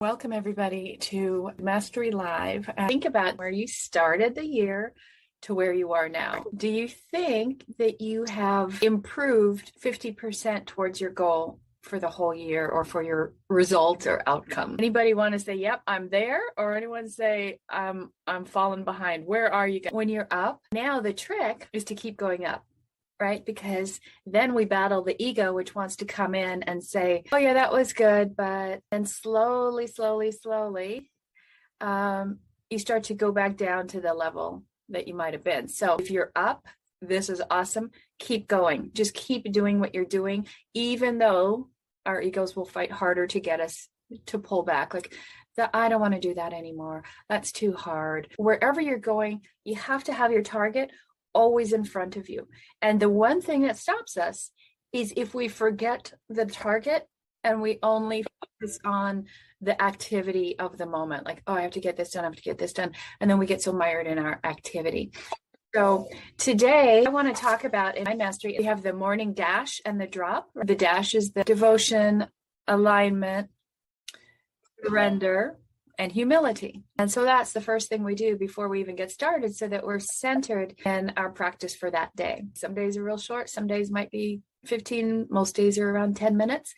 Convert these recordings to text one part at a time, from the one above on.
Welcome, everybody, to Mastery Live. Think about where you started the year to where you are now. Do you think that you have improved 50% towards your goal for the whole year or for your result or outcome? Anybody want to say, yep, I'm there? Or anyone say, I'm falling behind? Where are you? When you're up, now the trick is to keep going up. Right? Because then we battle the ego, which wants to come in and say, oh yeah, that was good. But then slowly, you start to go back down to the level that you might have been. So if you're up, this is awesome. Keep going. Just keep doing what you're doing, even though our egos will fight harder to get us to pull back. Like, I don't want to do that anymore. That's too hard. Wherever you're going, you have to have your target always in front of you. And the one thing that stops us is if we forget the target and we only focus on the activity of the moment. Like, oh, I have to get this done. I have to get this done. And then we get so mired in our activity. So today I want to talk about, in my mastery, we have the morning dash and the drop. The dash is the devotion, alignment, surrender, and humility. And so that's the first thing we do before we even get started, so that we're centered in our practice for that day. Some days are real short, some days might be 15, most days are around 10 minutes.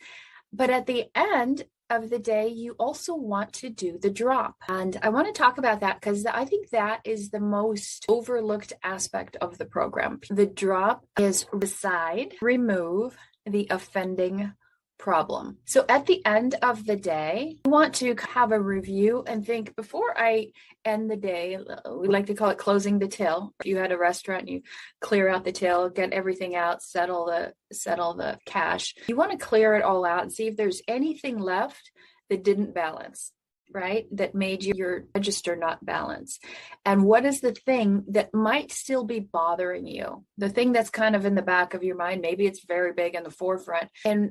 But at the end of the day, you also want to do the drop. And I want to talk about that because I think that is the most overlooked aspect of the program. The drop is decide, remove the offending problem. So at the end of the day, you want to have a review and think, before I end the day, we like to call it closing the till. If you had a restaurant and you clear out the till, get everything out, settle the cash. You want to clear it all out and see if there's anything left that didn't balance, right? That made your register not balance. And what is the thing that might still be bothering you? The thing that's kind of in the back of your mind, maybe it's very big in the forefront, and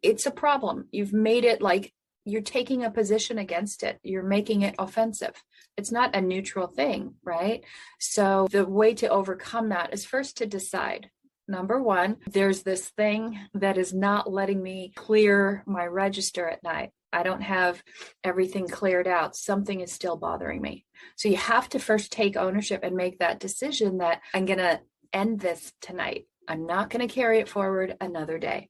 it's a problem. You've made it like you're taking a position against it. You're making it offensive. It's not a neutral thing, right? So the way to overcome that is first to decide. Number one, there's this thing that is not letting me clear my register at night. I don't have everything cleared out. Something is still bothering me. So you have to first take ownership and make that decision that I'm going to end this tonight. I'm not going to carry it forward another day.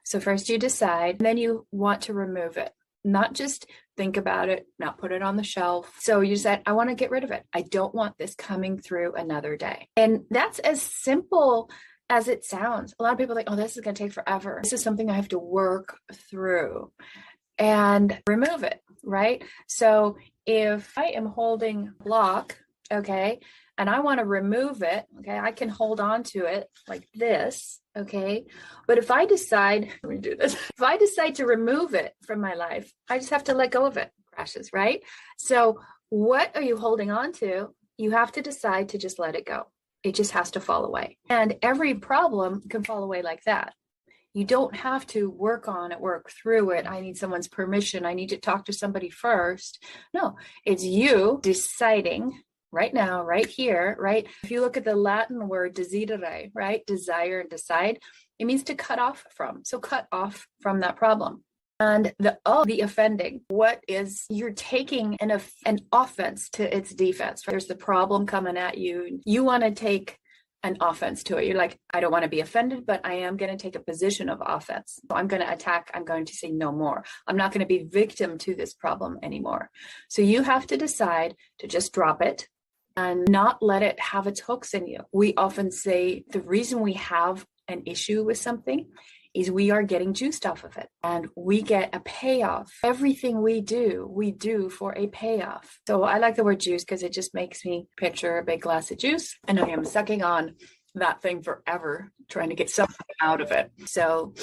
So first you decide, and then you want to remove it, not just think about it, not put it on the shelf. So you said, I want to get rid of it. I don't want this coming through another day. And that's as simple as it sounds. A lot of people are like, oh, this is going to take forever. This is something I have to work through and remove it, right? So if I am holding a block, okay, and I want to remove it, okay, I can hold on to it like this, okay? But if I decide, let me do this. If I decide to remove it from my life, I just have to let go of it. It crashes, right? So what are you holding on to? You have to decide to just let it go. It just has to fall away. And every problem can fall away like that. You don't have to work on it, work through it. I need someone's permission. I need to talk to somebody first. No, it's you deciding right now, right here, right? If you look at the Latin word desidere, right? Desire and decide, it means to cut off from. So cut off from that problem. And the offending, what is, you're taking an offense to its defense. There's the problem coming at you. You want to take an offense to it. You're like, I don't want to be offended, but I am going to take a position of offense. So I'm going to attack. I'm going to say no more. I'm not going to be victim to this problem anymore. So you have to decide to just drop it and not let it have its hooks in you. We often say the reason we have an issue with something is we are getting juiced off of it, and we get a payoff. Everything we do for a payoff. So I like the word juice because it just makes me picture a big glass of juice, and I am sucking on that thing forever, trying to get something out of it. So,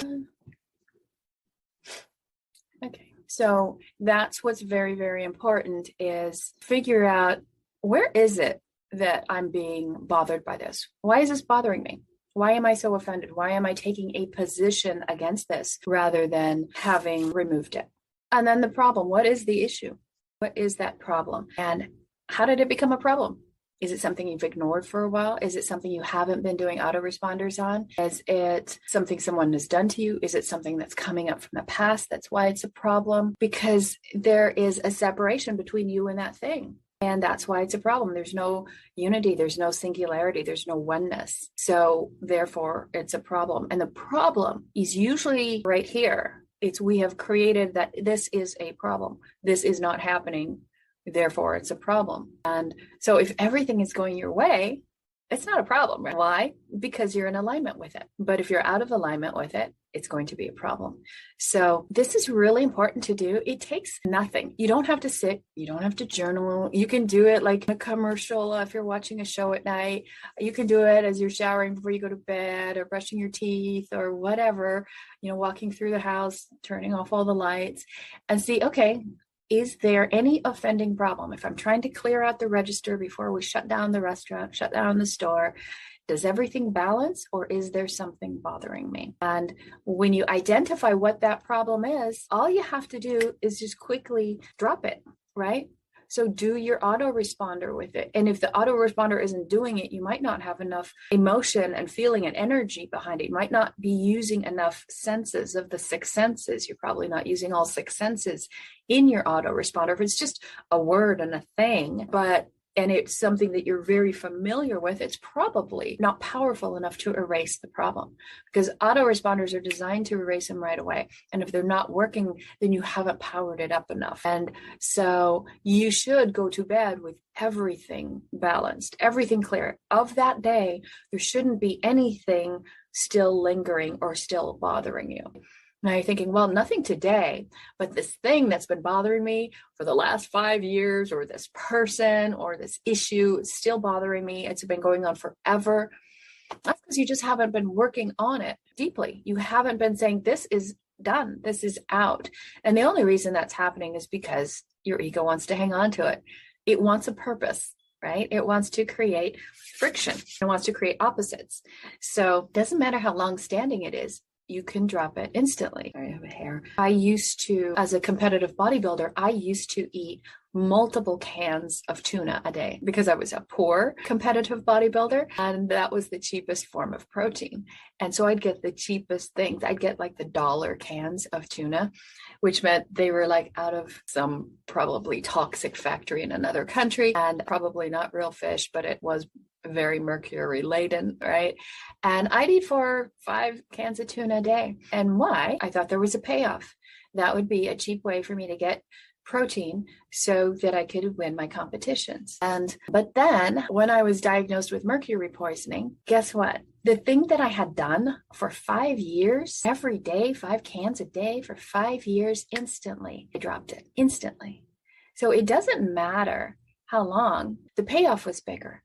okay. So that's what's very, very important, is figure out, where is it that I'm being bothered by this? Why is this bothering me? Why am I so offended? Why am I taking a position against this rather than having removed it? And then the problem, what is the issue? What is that problem? And how did it become a problem? Is it something you've ignored for a while? Is it something you haven't been doing autoresponders on? Is it something someone has done to you? Is it something that's coming up from the past? That's why it's a problem, because there is a separation between you and that thing. And that's why it's a problem. There's no unity. There's no singularity. There's no oneness. So therefore, it's a problem. And the problem is usually right here. It's we have created that this is a problem. This is not happening. Therefore, it's a problem. And so if everything is going your way, it's not a problem. Right? Why? Because you're in alignment with it. But if you're out of alignment with it, it's going to be a problem. So this is really important to do. It takes nothing. You don't have to sit. You don't have to journal. You can do it like a commercial if you're watching a show at night. You can do it as you're showering before you go to bed or brushing your teeth or whatever, walking through the house, turning off all the lights and see, okay, is there any offending problem? If I'm trying to clear out the register before we shut down the restaurant, shut down the store, does everything balance or is there something bothering me? And when you identify what that problem is, all you have to do is just quickly drop it, right? So do your autoresponder with it. And if the autoresponder isn't doing it, you might not have enough emotion and feeling and energy behind it. You might not be using enough senses of the 6 senses. You're probably not using all 6 senses in your autoresponder. If it's just a word and a thing, and it's something that you're very familiar with, it's probably not powerful enough to erase the problem, because autoresponders are designed to erase them right away. And if they're not working, then you haven't powered it up enough. And so you should go to bed with everything balanced, everything clear. Of that day, there shouldn't be anything still lingering or still bothering you. Now you're thinking, well, nothing today, but this thing that's been bothering me for the last 5 years, or this person or this issue is still bothering me. It's been going on forever. That's because you just haven't been working on it deeply. You haven't been saying, this is done. This is out. And the only reason that's happening is because your ego wants to hang on to it. It wants a purpose, right? It wants to create friction. It wants to create opposites. So it doesn't matter how long standing it is. You can drop it instantly. I have a hair. I used to, as a competitive bodybuilder, I used to eat multiple cans of tuna a day because I was a poor competitive bodybuilder, and that was the cheapest form of protein. And so I'd get the cheapest things. I'd get like the $1 cans of tuna, which meant they were like out of some probably toxic factory in another country, and probably not real fish, but it was very mercury laden, right? And I'd eat 4 or 5 cans of tuna a day. And why? I thought there was a payoff. That would be a cheap way for me to get protein so that I could win my competitions. But then when I was diagnosed with mercury poisoning, guess what? The thing that I had done for 5 years, every day, 5 cans a day for 5 years, instantly, I dropped it instantly. So it doesn't matter how long, the payoff was bigger.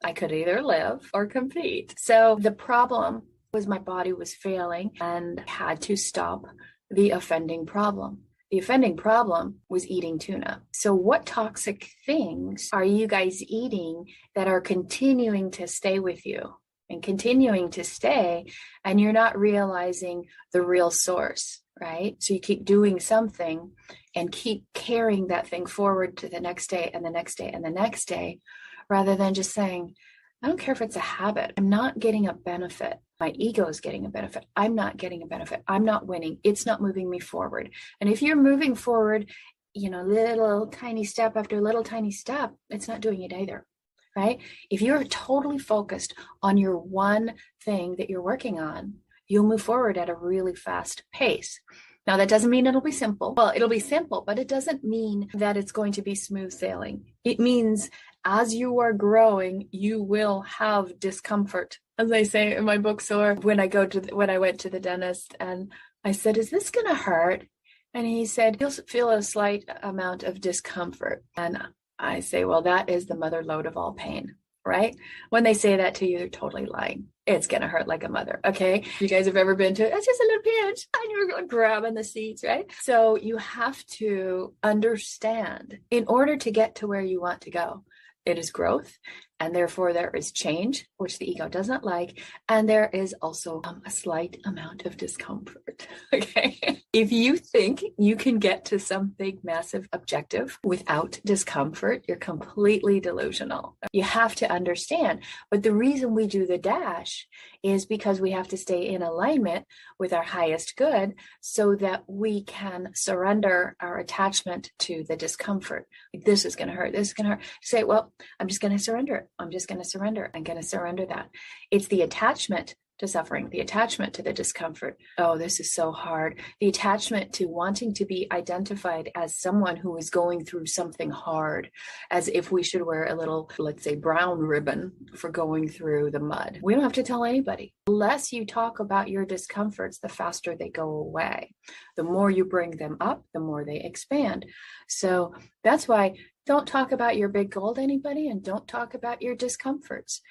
I could either live or compete. So the problem was my body was failing and had to stop the offending problem. The offending problem was eating tuna. So what toxic things are you guys eating that are continuing to stay with you and continuing to stay, and you're not realizing the real source, right? So you keep doing something and keep carrying that thing forward to the next day and the next day and the next day, rather than just saying, I don't care if it's a habit. I'm not getting a benefit. My ego is getting a benefit. I'm not getting a benefit. I'm not winning. It's not moving me forward. And if you're moving forward, little tiny step after little tiny step, it's not doing it either, right? If you're totally focused on your one thing that you're working on, you'll move forward at a really fast pace. Now, that doesn't mean it'll be simple. Well, it'll be simple, but it doesn't mean that it's going to be smooth sailing. It means as you are growing, you will have discomfort. As I say in my book, or when I went to the dentist and I said, is this going to hurt? And he said, you'll feel a slight amount of discomfort. And I say, well, that is the mother lode of all pain, right? When they say that to you, they're totally lying. It's going to hurt like a mother. Okay. You guys have ever been to, it's just a little pinch and you're grabbing the seats, right? So you have to understand in order to get to where you want to go, it is growth. And therefore there is change, which the ego doesn't like. And there is also a slight amount of discomfort. Okay. If you think you can get to some big, massive objective without discomfort, you're completely delusional. You have to understand. But the reason we do the dash is because we have to stay in alignment with our highest good so that we can surrender our attachment to the discomfort. Like, this is going to hurt. This is going to hurt. Say, well, I'm just going to surrender it. I'm just going to surrender. I'm going to surrender that. It's the attachment to suffering, the attachment to the discomfort. Oh, this is so hard. The attachment to wanting to be identified as someone who is going through something hard, as if we should wear a little, let's say, brown ribbon for going through the mud. We don't have to tell anybody. The less you talk about your discomforts, the faster they go away. The more you bring them up, the more they expand. So that's why don't talk about your big goal to anybody, and don't talk about your discomforts,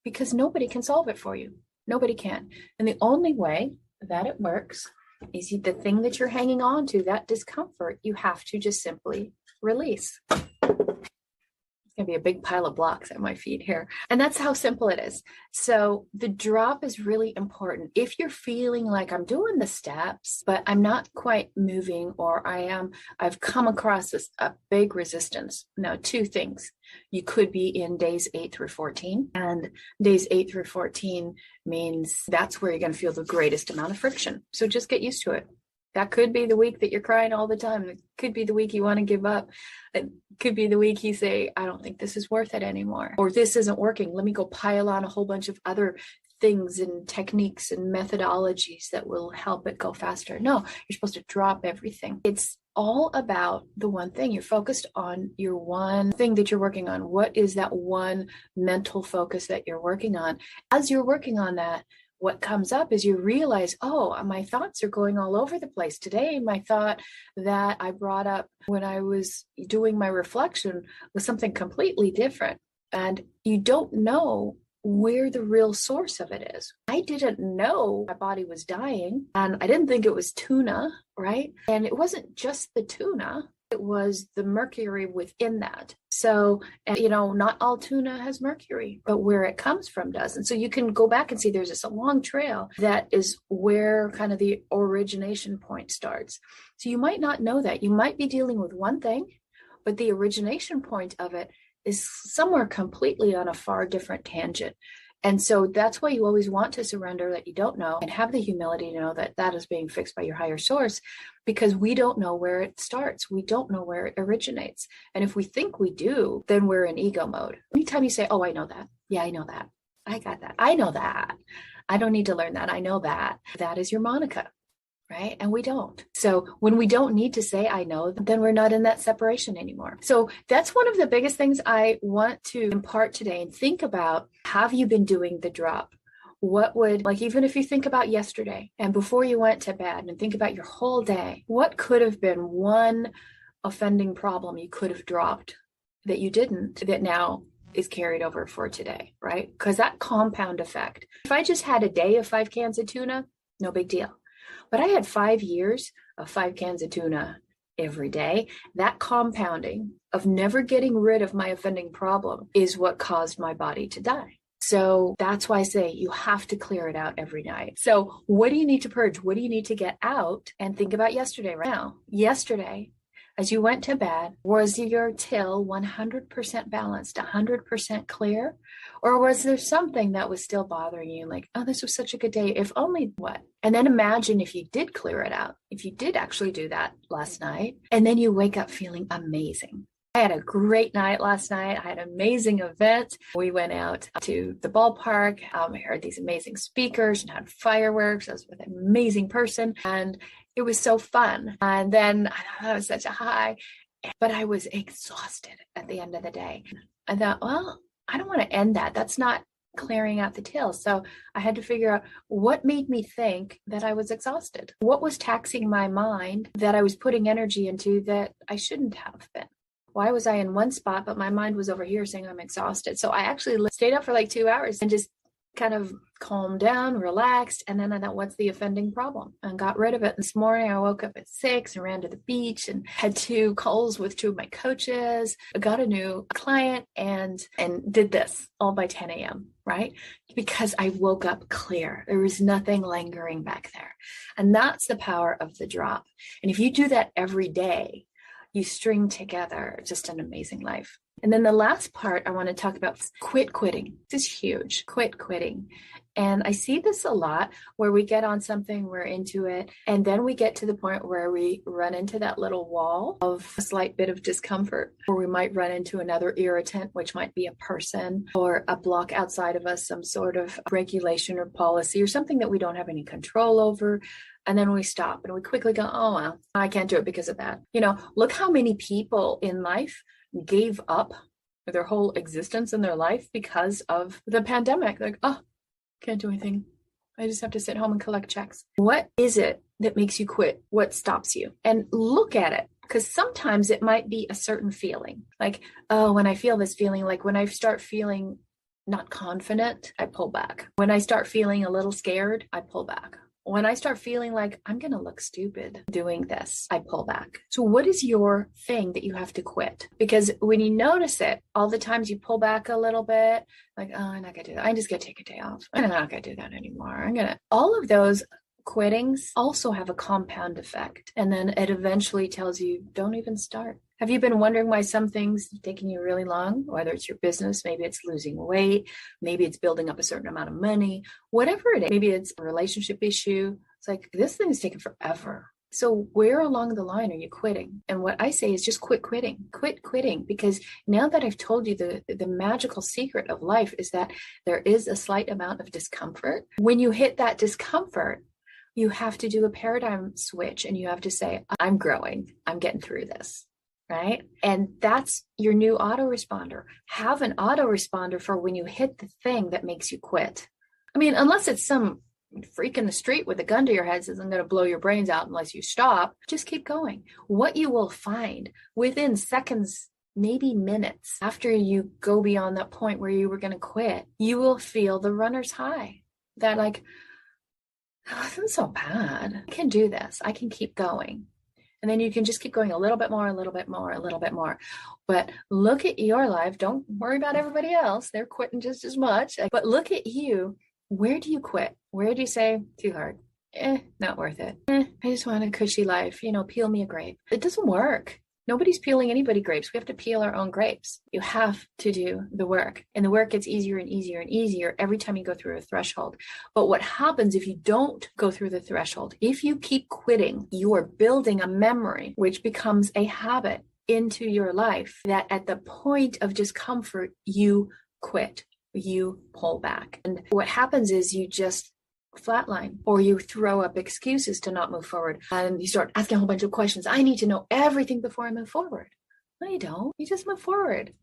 because nobody can solve it for you. Nobody can. And the only way that it works is the thing that you're hanging on to, that discomfort, you have to just simply release. It's going to be a big pile of blocks at my feet here. And that's how simple it is. So the drop is really important. If you're feeling like I'm doing the steps, but I'm not quite moving, or I've come across a big resistance. Now, two things. You could be in days 8 through 14, and days 8 through 14 means that's where you're going to feel the greatest amount of friction. So just get used to it. That could be the week that you're crying all the time. It could be the week you want to give up. It could be the week you say, I don't think this is worth it anymore, or this isn't working. Let me go pile on a whole bunch of other things and techniques and methodologies that will help it go faster. No, you're supposed to drop everything. It's all about the one thing. You're focused on your one thing that you're working on. What is that one mental focus that you're working on? As you're working on that, what comes up is you realize, oh, my thoughts are going all over the place. Today, my thought that I brought up when I was doing my reflection was something completely different. And you don't know where the real source of it is. I didn't know my body was dying, and I didn't think it was tuna, right? And it wasn't just the tuna. It was the mercury within that. So, not all tuna has mercury, but where it comes from does. And so you can go back and see there's this long trail that is where kind of the origination point starts. So you might not know that. You might be dealing with one thing, but the origination point of it is somewhere completely on a far different tangent. And so that's why you always want to surrender that you don't know, and have the humility to know that that is being fixed by your higher source, because we don't know where it starts. We don't know where it originates. And if we think we do, then we're in ego mode. Anytime you say, oh, I know that. Yeah, I know that. I got that. I know that. I don't need to learn that. I know that. That is your Monica. Right? And we don't. So when we don't need to say, I know, then we're not in that separation anymore. So that's one of the biggest things I want to impart today. And think about, have you been doing the drop? What would, like, even if you think about yesterday and before you went to bed and think about your whole day, what could have been one offending problem you could have dropped that you didn't, that now is carried over for today, right? Because that compound effect. If I just had a day of 5 cans of tuna, no big deal. But I had 5 years of 5 cans of tuna every day. That compounding of never getting rid of my offending problem is what caused my body to die. So that's why I say you have to clear it out every night. So what do you need to purge? What do you need to get out? And think about yesterday right now. Yesterday, as you went to bed, was your till 100% balanced, 100% clear? Or was there something that was still bothering you? Like, oh, this was such a good day. If only what? And then imagine if you did clear it out, if you did actually do that last night, and then you wake up feeling amazing. I had a great night last night. I had an amazing event. We went out to the ballpark. I heard these amazing speakers and had fireworks. I was with an amazing person, and it was so fun. And then I was such a high, but I was exhausted at the end of the day. I thought, well, I don't want to end that. That's not clearing out the till. So I had to figure out what made me think that I was exhausted. What was taxing my mind that I was putting energy into that I shouldn't have been? Why was I in one spot, but my mind was over here saying I'm exhausted? So I actually stayed up for like 2 hours and just kind of calmed down, relaxed. And then I thought, what's the offending problem? And got rid of it. This morning, I woke up at 6 and ran to the beach and had 2 calls with 2 of my coaches. I got a new client and did this all by 10 a.m., right? Because I woke up clear. There was nothing lingering back there. And that's the power of the drop. And if you do that every day, you string together just an amazing life. And then the last part I want to talk about is quit quitting. This is huge. Quit quitting. And I see this a lot where we get on something, we're into it, and then we get to the point where we run into that little wall of a slight bit of discomfort, or we might run into another irritant, which might be a person or a block outside of us, some sort of regulation or policy or something that we don't have any control over. And then we stop and we quickly go, oh, well, I can't do it because of that. Look how many people in life gave up their whole existence in their life because of the pandemic. Like, oh, can't do anything. I just have to sit home and collect checks. What is it that makes you quit? What stops you? And look at it, because sometimes it might be a certain feeling. Like, oh, when I feel this feeling, like when I start feeling not confident, I pull back. When I start feeling a little scared, I pull back. When I start feeling like I'm going to look stupid doing this, I pull back. So what is your thing that you have to quit? Because when you notice it, all the times you pull back a little bit, like, oh, I'm not going to do that. I'm just going to take a day off. I'm not going to do that anymore. All of those quittings also have a compound effect. And then it eventually tells you, don't even start. Have you been wondering why some things have taken you really long? Whether it's your business, maybe it's losing weight, maybe it's building up a certain amount of money, whatever it is, maybe it's a relationship issue. It's like, this thing is taking forever. So where along the line are you quitting? And what I say is just quit quitting, because now that I've told you the magical secret of life is that there is a slight amount of discomfort. When you hit that discomfort, you have to do a paradigm switch and you have to say, I'm growing, I'm getting through this. Right? And that's your new autoresponder. Have an autoresponder for when you hit the thing that makes you quit. I mean, unless it's some freak in the street with a gun to your head says, I'm going to blow your brains out unless you stop, just keep going. What you will find within seconds, maybe minutes after you go beyond that point where you were going to quit, you will feel the runner's high. That like, oh, this isn't so bad. I can do this. I can keep going. And then you can just keep going a little bit more, a little bit more, a little bit more. But look at your life. Don't worry about everybody else. They're quitting just as much. But look at you. Where do you quit? Where do you say, too hard? Not worth it. I just want a cushy life. Peel me a grape. It doesn't work. Nobody's peeling anybody grapes. We have to peel our own grapes. You have to do the work. And the work gets easier and easier and easier every time you go through a threshold. But what happens if you don't go through the threshold? If you keep quitting, you are building a memory, which becomes a habit into your life, that at the point of discomfort, you quit, you pull back. And what happens is you just flatline, or you throw up excuses to not move forward, and you start asking a whole bunch of questions. I need to know everything before I move forward. No, you don't. You just move forward.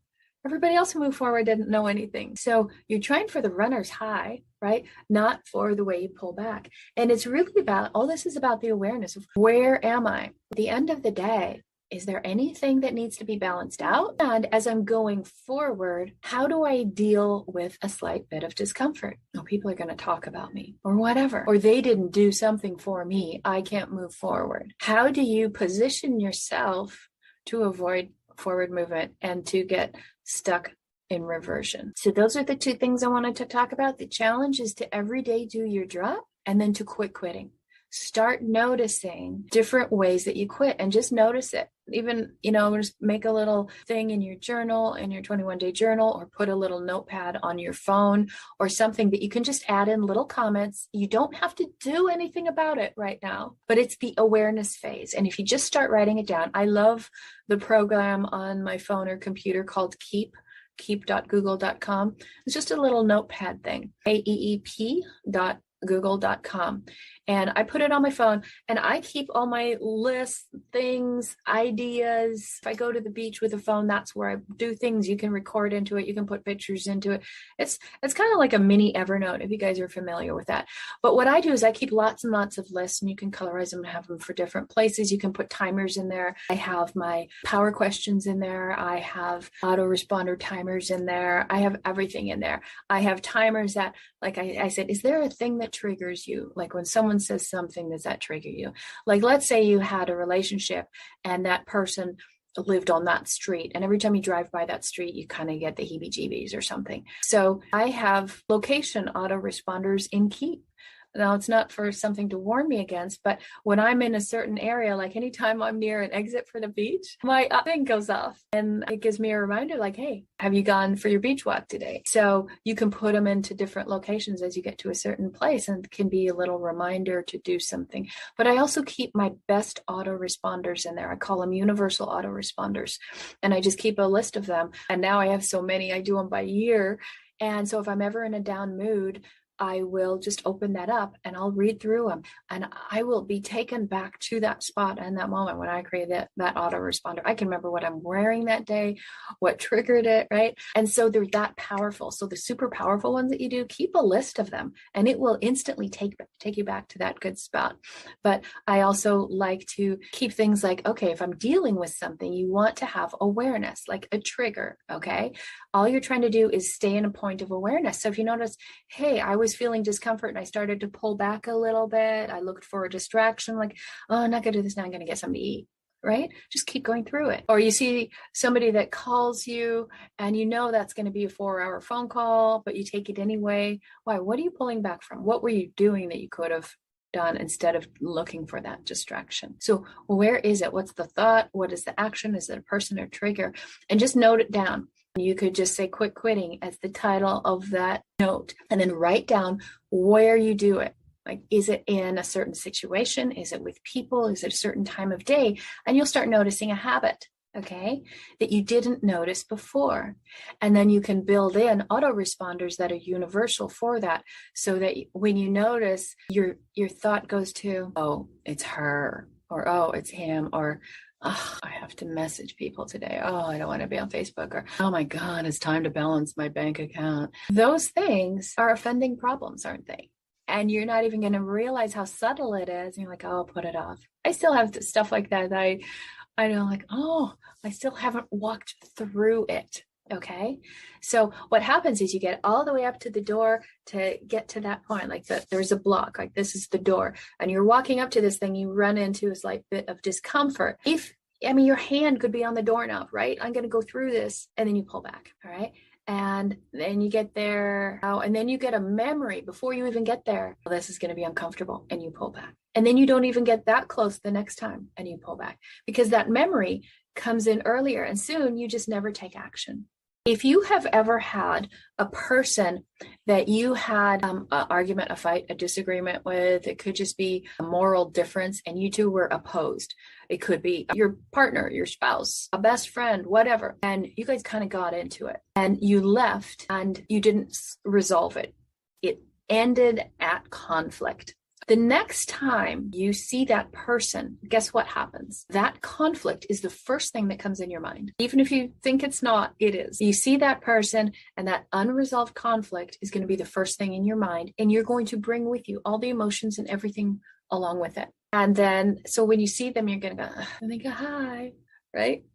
Everybody else who moved forward didn't know anything. So you're trying for the runner's high, right? Not for the way you pull back. And it's really about, all this is about the awareness of where am I? At the end of the day, is there anything that needs to be balanced out? And as I'm going forward, how do I deal with a slight bit of discomfort? Oh, people are going to talk about me or whatever, or they didn't do something for me. I can't move forward. How do you position yourself to avoid forward movement and to get stuck in reversion? So those are the 2 things I wanted to talk about. The challenge is to every day do your drop, and then to quit quitting. Start noticing different ways that you quit, and just notice it. Even, just make a little thing in your journal, in your 21-day journal, or put a little notepad on your phone or something that you can just add in little comments. You don't have to do anything about it right now, but it's the awareness phase. And if you just start writing it down, I love the program on my phone or computer called keep.google.com. It's just a little notepad thing, AEEP google.com. And I put it on my phone and I keep all my lists, things, ideas. If I go to the beach with a phone, that's where I do things. You can record into it. You can put pictures into it. It's kind of like a mini Evernote, if you guys are familiar with that. But what I do is I keep lots and lots of lists, and you can colorize them and have them for different places. You can put timers in there. I have my power questions in there. I have autoresponder timers in there. I have everything in there. I have timers that, like I said, is there a thing that triggers you? Like when someone says something, does that trigger you? Like, let's say you had a relationship and that person lived on that street, and every time you drive by that street, you kind of get the heebie-jeebies or something. So I have location autoresponders in Keep. Now, it's not for something to warn me against, but when I'm in a certain area, like anytime I'm near an exit for the beach, my thing goes off and it gives me a reminder like, hey, have you gone for your beach walk today? So you can put them into different locations as you get to a certain place, and it can be a little reminder to do something. But I also keep my best autoresponders in there. I call them universal autoresponders, and I just keep a list of them. And now I have so many, I do them by year. And so if I'm ever in a down mood, I will just open that up and I'll read through them, and I will be taken back to that spot and that moment when I created that autoresponder. I can remember what I'm wearing that day, what triggered it, right? And so they're that powerful. So the super powerful ones that you do, keep a list of them and it will instantly take you back to that good spot. But I also like to keep things like, okay, if I'm dealing with something, you want to have awareness, like a trigger, okay? All you're trying to do is stay in a point of awareness. So if you notice, hey, I was feeling discomfort and I started to pull back a little bit. I looked for a distraction, like, oh, I'm not going to do this now. I'm going to get something to eat, right? Just keep going through it. Or you see somebody that calls you and you know that's going to be a 4-hour phone call, but you take it anyway. Why? What are you pulling back from? What were you doing that you could have done instead of looking for that distraction? So where is it? What's the thought? What is the action? Is it a person or trigger? And just note it down. You could just say quit quitting as the title of that note, and then write down where you do it. Like, is it in a certain situation? Is it with people? Is it a certain time of day? And you'll start noticing a habit, okay, that you didn't notice before. And then you can build in autoresponders that are universal for that, so that when you notice, your thought goes to, oh, it's her, or oh, it's him, or oh, I have to message people today. Oh, I don't want to be on Facebook. Or, oh my God, it's time to balance my bank account. Those things are offending problems, aren't they? And you're not even going to realize how subtle it is. And you're like, oh, I'll put it off. I still have stuff like that. I know, like, oh, I still haven't walked through it. Okay. So what happens is you get all the way up to the door to get to that point, like there's a block, like this is the door, and you're walking up to this thing, you run into a slight bit of discomfort. Your hand could be on the doorknob, right? I'm going to go through this, and then you pull back. All right. And then you get there, and then you get a memory before you even get there. Well, this is going to be uncomfortable, and you pull back. And then you don't even get that close the next time, and you pull back, because that memory comes in earlier, and soon you just never take action. If you have ever had a person that you had an argument, a fight, a disagreement with, it could just be a moral difference and you two were opposed. It could be your partner, your spouse, a best friend, whatever. And you guys kind of got into it and you left and you didn't resolve it. It ended at conflict. The next time you see that person, guess what happens? That conflict is the first thing that comes in your mind. Even if you think it's not, it is. You see that person and that unresolved conflict is going to be the first thing in your mind. And you're going to bring with you all the emotions and everything along with it. And then, so when you see them, you're going to go, and they go, hi, right?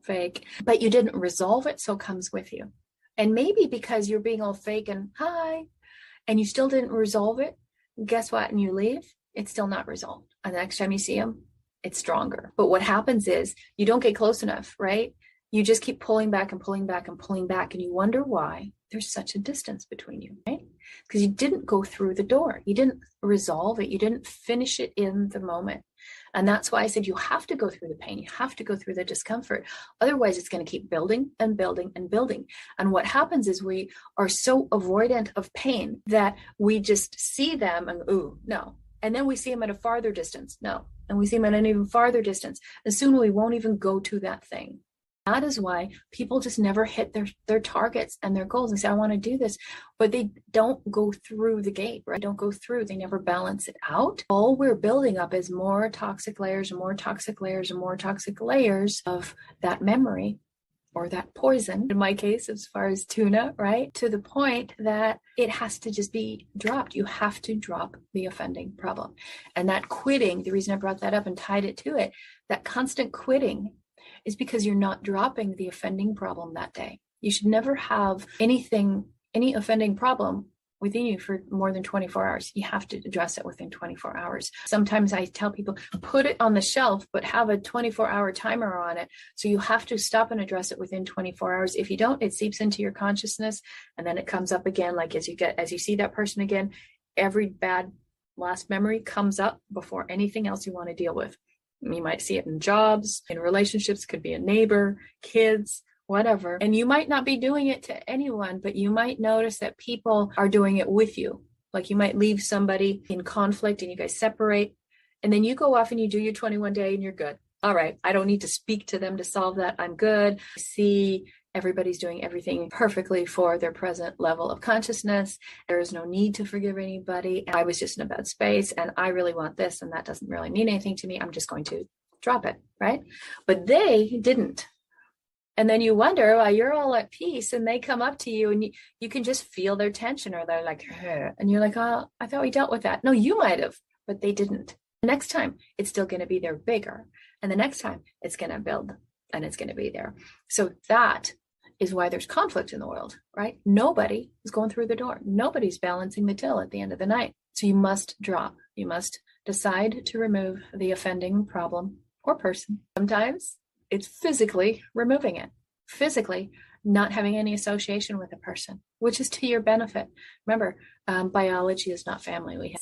Fake. But you didn't resolve it, so it comes with you. And maybe because you're being all fake and hi, and you still didn't resolve it, guess what? And you leave, it's still not resolved. And the next time you see them, it's stronger. But what happens is you don't get close enough, right? You just keep pulling back and pulling back and pulling back. And you wonder why there's such a distance between you, right? Because you didn't go through the door. You didn't resolve it. You didn't finish it in the moment. And that's why I said you have to go through the pain. You have to go through the discomfort. Otherwise, it's going to keep building and building and building. And what happens is we are so avoidant of pain that we just see them and, ooh, no. And then we see them at a farther distance. No. And we see them at an even farther distance. And soon we won't even go to that thing. That is why people just never hit their targets and their goals and say, I want to do this, but they don't go through the gate, right? Don't go through, they never balance it out. All we're building up is more toxic layers and more toxic layers and more toxic layers of that memory or that poison, in my case, as far as tuna, right? To the point that it has to just be dropped. You have to drop the offending problem. And that quitting, the reason I brought that up and tied it to it, that constant quitting is because you're not dropping the offending problem that day. You should never have any offending problem within you for more than 24 hours. You have to address it within 24 hours. Sometimes I tell people, put it on the shelf, but have a 24-hour timer on it. So you have to stop and address it within 24 hours. If you don't, it seeps into your consciousness, and then it comes up again. Like as you see that person again, every bad last memory comes up before anything else you want to deal with. You might see it in jobs, in relationships, could be a neighbor, kids, whatever. And you might not be doing it to anyone, but you might notice that people are doing it with you. Like you might leave somebody in conflict and you guys separate, and then you go off and you do your 21 day and you're good. All right, I don't need to speak to them to solve that. I'm good. See, everybody's doing everything perfectly for their present level of consciousness. There is no need to forgive anybody. I was just in a bad space and I really want this, and that doesn't really mean anything to me. I'm just going to drop it, right? But they didn't. And then you wonder why you're all at peace and they come up to you and you can just feel their tension, or they're like, and you're like, oh, I thought we dealt with that. No, you might have, but they didn't. The next time it's still going to be there bigger. And the next time it's going to build and it's going to be there. So that is why there's conflict in the world, right? Nobody is going through the door. Nobody's balancing the till at the end of the night. So you must drop. You must decide to remove the offending problem or person. Sometimes it's physically removing it, physically not having any association with a person, which is to your benefit. Remember, biology is not family. We have